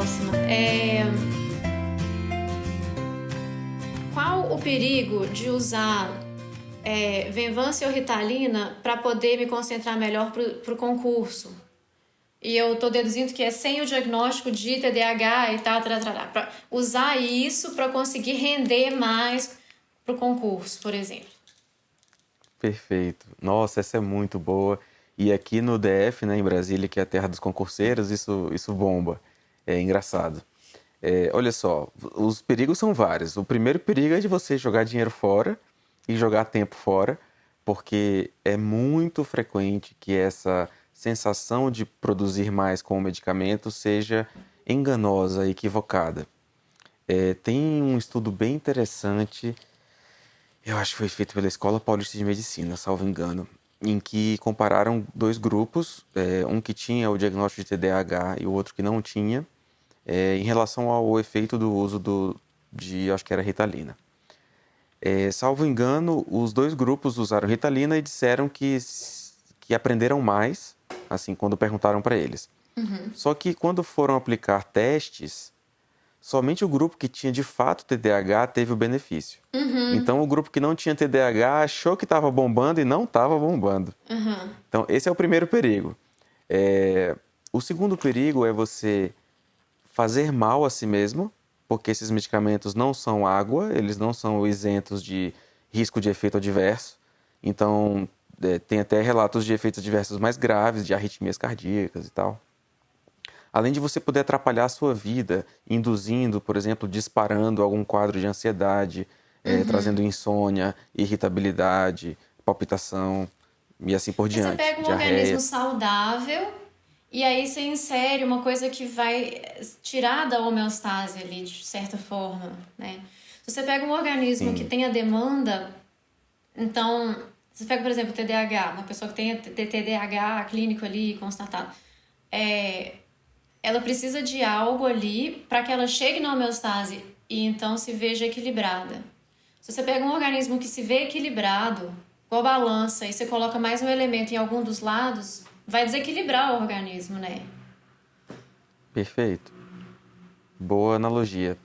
próxima. Qual o perigo de usar Venvanse ou Ritalina para poder me concentrar melhor para o concurso? E eu estou deduzindo que é sem o diagnóstico de TDAH e tal, para usar isso para conseguir render mais para o concurso, por exemplo. Perfeito. Nossa, essa é muito boa. E aqui no DF, né, em Brasília, que é a terra dos concurseiros, isso bomba. É engraçado. Olha só, os perigos são vários. O primeiro perigo é de você jogar dinheiro fora e jogar tempo fora, porque é muito frequente que essa sensação de produzir mais com o medicamento seja enganosa, equivocada. Tem um estudo bem interessante, eu acho que foi feito pela Escola Paulista de Medicina, salvo engano, em que compararam dois grupos, um que tinha o diagnóstico de TDAH e o outro que não tinha, em relação ao efeito do uso de, acho que era Ritalina. Salvo engano, os dois grupos usaram Ritalina e disseram que aprenderam mais, assim, quando perguntaram para eles. Só que quando foram aplicar testes, somente o grupo que tinha de fato TDAH teve o benefício. Então, o grupo que não tinha TDAH achou que estava bombando e não estava bombando. Então, esse é o primeiro perigo. O segundo perigo é você fazer mal a si mesmo, porque esses medicamentos não são água, eles não são isentos de risco de efeito adverso. Então, tem até relatos de efeitos adversos mais graves, de arritmias cardíacas e tal. Além de você poder atrapalhar a sua vida, induzindo, por exemplo, disparando algum quadro de ansiedade, trazendo insônia, irritabilidade, palpitação e assim por E você diante, pega um organismo diarreia. saudável e aí você insere uma coisa que vai tirar da homeostase ali, de certa forma, né? Se você pega um organismo que Sim, tem a demanda, então, você pega, por exemplo, o TDAH, uma pessoa que tem TDAH clínico ali, constatado, ela precisa de algo ali para que ela chegue na homeostase e então se veja equilibrada. Se você pega um organismo que se vê equilibrado, igual balança, e você coloca mais um elemento em algum dos lados, vai desequilibrar o organismo, né? perfeito. Boa analogia.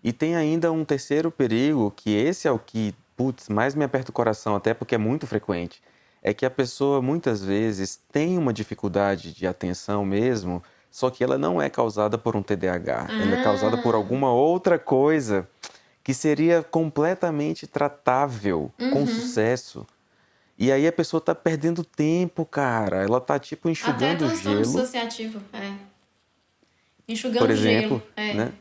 E tem ainda um terceiro perigo, que esse é o que, putz, mais me aperta o coração, até porque é muito frequente. É que a pessoa muitas vezes tem uma dificuldade de atenção mesmo, só que ela não é causada por um TDAH, ela é causada por Ah, alguma outra coisa que seria completamente tratável, com sucesso. E aí a pessoa tá perdendo tempo, cara. Ela tá tipo até enxugando transtorno gelo, dissociativo, por enxugando gelo, exemplo, né?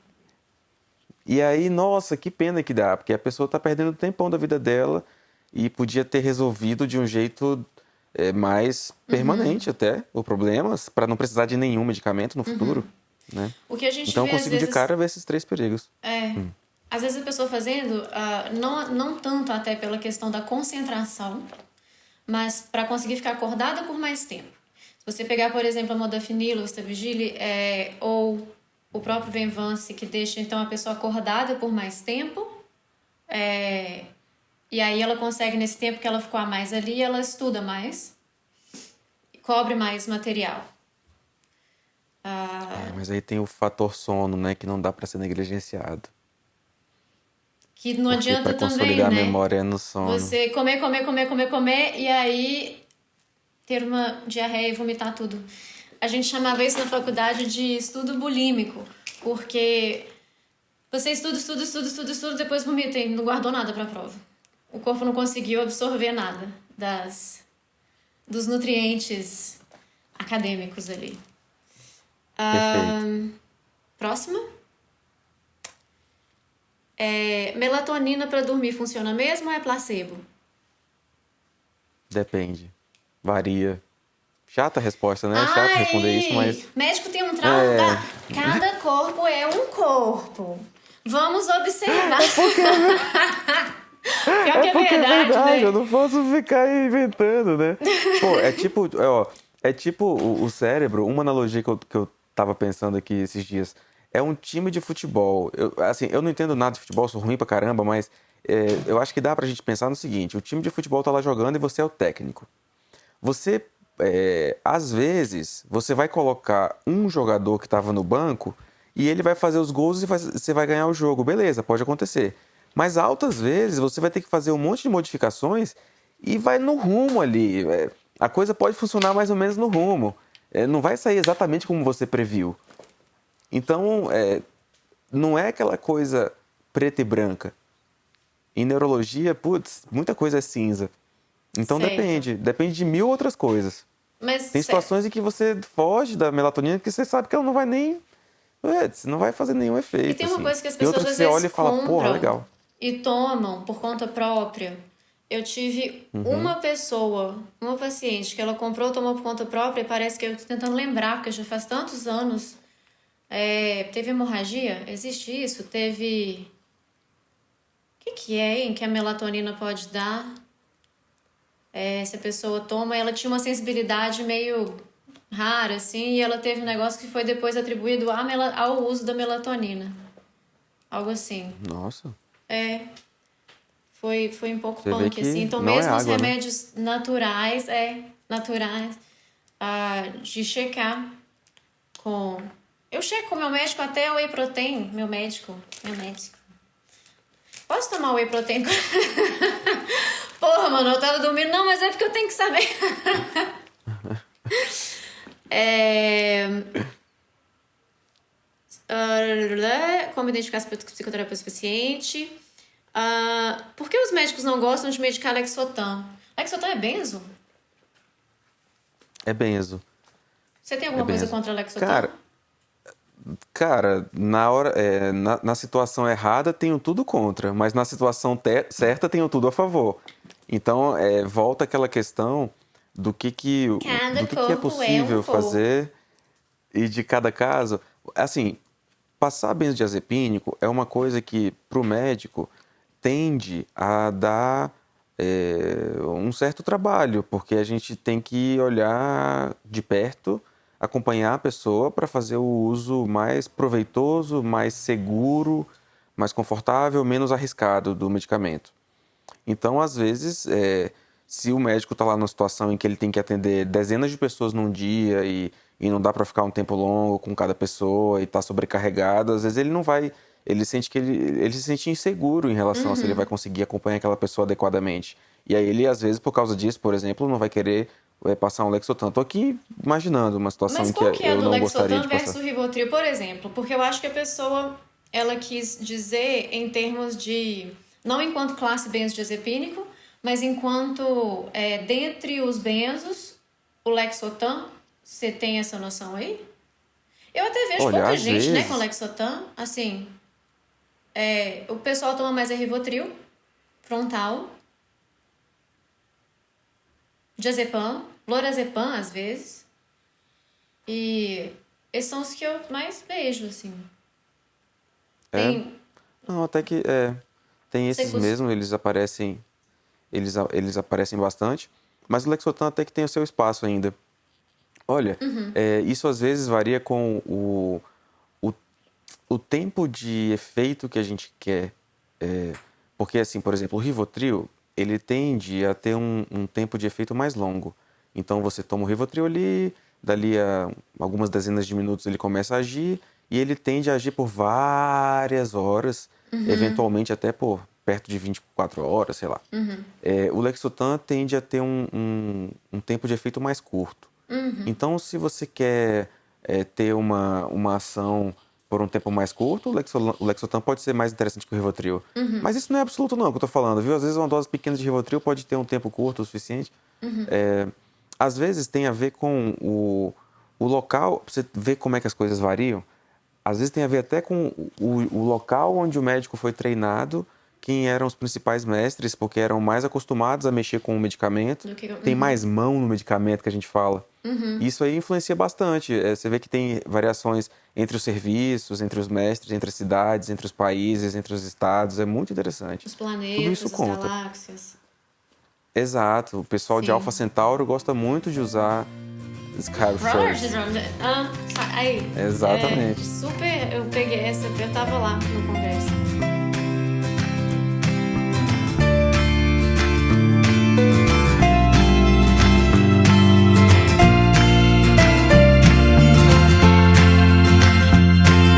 E aí, nossa, que pena que dá, porque a pessoa tá perdendo tempão da vida dela e podia ter resolvido de um jeito mais permanente até o problema, para não precisar de nenhum medicamento no futuro, né? O que a gente Então eu vê às consigo de vezes cara ver esses três perigos. às vezes a pessoa fazendo, não tanto até pela questão da concentração, mas para conseguir ficar acordada por mais tempo. Se você pegar, por exemplo, a modafinilo, o Stavigile, ou o próprio Venvance, que deixa então a pessoa acordada por mais tempo, e aí ela consegue, nesse tempo que ela ficou a mais ali, ela estuda mais, cobre mais material. Mas aí tem o fator sono, né, que não dá para ser negligenciado, Que não porque adianta para também, consolidar a né? memória é no sono. Você comer, comer, comer, comer, comer, e aí ter uma diarreia e vomitar tudo. A gente chamava isso na faculdade de estudo bulímico, porque você estuda, estuda, estuda, estuda, estuda, depois vomita e não guardou nada para a prova. O corpo não conseguiu absorver nada dos nutrientes acadêmicos ali. Perfeito. Próxima. Melatonina para dormir funciona mesmo ou é placebo? Depende. Varia. Chata a resposta, né? É chato responder isso, Ai! mas Médico tem um trauma. é, Cada corpo é um corpo. Vamos observar. é porque Pior que é é porque é verdade, verdade, eu né? não posso ficar inventando, né? Pô, é tipo o cérebro, uma analogia que eu tava pensando aqui esses dias. É um time de futebol. Assim, eu não entendo nada de futebol, sou ruim pra caramba, mas eu acho que dá pra gente pensar no seguinte: o time de futebol tá lá jogando e você é o técnico. Você, às vezes, você vai colocar um jogador que estava no banco e ele vai fazer os gols e você vai ganhar o jogo. Beleza, pode acontecer. Mas altas vezes você vai ter que fazer um monte de modificações e vai no rumo ali. A coisa pode funcionar mais ou menos no rumo. Não vai sair exatamente como você previu. Então, não é aquela coisa preta e branca. Em neurologia, putz, muita coisa é cinza. Então Certo. depende de mil outras coisas. Mas Tem situações em que você foge da melatonina que você sabe que ela não vai nem, não vai fazer nenhum e efeito, tem uma assim. coisa que as Tem pessoas outras que às você olha vezes e fala, porra, compram legal. e tomam por conta própria. Eu tive Uhum. uma pessoa, uma paciente, que ela comprou, tomou por conta própria e parece que eu tô tentando lembrar, porque já faz tantos anos. Teve hemorragia? Existe isso? Teve. O que é, hein, que a melatonina pode dar? Se a pessoa toma, ela tinha uma sensibilidade meio rara, assim, e ela teve um negócio que foi depois atribuído ao uso da melatonina. Algo assim. Nossa, Foi um pouco você vê punk, assim. que Então, não é mesmo os água, né? remédios naturais, de checar com... Eu checo com meu médico até o whey protein, meu médico. Posso tomar whey protein? Porra, mano, eu tava dormindo. Não, mas é porque eu tenho que saber. Como identificar as psicoterapeutas do paciente. Por que os médicos não gostam de medicar Lexotan? Lexotan é benzo? É benzo, Você tem é alguma coisa benzo. contra Lexotan? Cara, na hora, na situação errada tenho tudo contra, mas na situação certa tenho tudo a favor. Então, volta aquela questão Cada do que é corpo é um possível corpo. fazer e de cada caso. Assim, passar benzodiazepínico é uma coisa que, para o médico, tende a dar um certo trabalho, porque a gente tem que olhar de perto, acompanhar a pessoa para fazer o uso mais proveitoso, mais seguro, mais confortável, menos arriscado do medicamento. Então, às vezes, se o médico está lá numa situação em que ele tem que atender dezenas de pessoas num dia e não dá para ficar um tempo longo com cada pessoa e está sobrecarregado, às vezes ele não vai. Ele sente que ele se sente inseguro em relação a se ele vai conseguir acompanhar aquela pessoa adequadamente. E aí ele, às vezes, por causa disso, por exemplo, não vai querer passar um Lexotan. Tô aqui imaginando uma situação Mas em que qual que é a eu do não gostaria Lexotan de passar. versus o Rivotril, por exemplo? Porque eu acho que a pessoa, ela quis dizer em termos de, não enquanto classe benzodiazepínico, mas enquanto, dentre os benzos, o Lexotan, você tem essa noção aí? Eu até vejo Olha, pouca às gente, né, com vezes, Lexotan, assim, o pessoal toma mais Rivotril, frontal, diazepam, lorazepam, às vezes, e esses são os que eu mais vejo, assim. é. Tem. Não, até que tem Você esses mesmo, eles aparecem bastante, mas o Lexotan até que tem o seu espaço ainda. Olha, isso às vezes varia com o, o tempo de efeito que a gente quer. Porque, assim, por exemplo, o Rivotril, ele tende a ter um tempo de efeito mais longo. Então, você toma o Rivotril ali, dali a algumas dezenas de minutos ele começa a agir, e ele tende a agir por várias horas, eventualmente até por perto de 24 horas, sei lá. O Lexotan tende a ter um tempo de efeito mais curto. Então, se você quer ter uma ação por um tempo mais curto, o Lexotan pode ser mais interessante que o Rivotril. Mas isso não é absoluto não, que eu tô falando, viu? Às vezes uma dose pequena de Rivotril pode ter um tempo curto o suficiente. É, às vezes tem a ver com o local, pra você ver como é que as coisas variam. Às vezes tem a ver até com o local onde o médico foi treinado, quem eram os principais mestres, porque eram mais acostumados a mexer com o medicamento, Do que. tem mais mão no medicamento que a gente fala. Isso aí influencia bastante. Você vê que tem variações entre os serviços, entre os mestres, entre as cidades, entre os países, entre os estados. É muito interessante. Os Tudo isso planetas, as conta. galáxias. Exato. O pessoal de Alpha Sim. Centauro gosta muito de usar Roller Scarface. Syndrome. Aí. Exatamente. Super. Eu peguei essa, eu tava lá no congresso.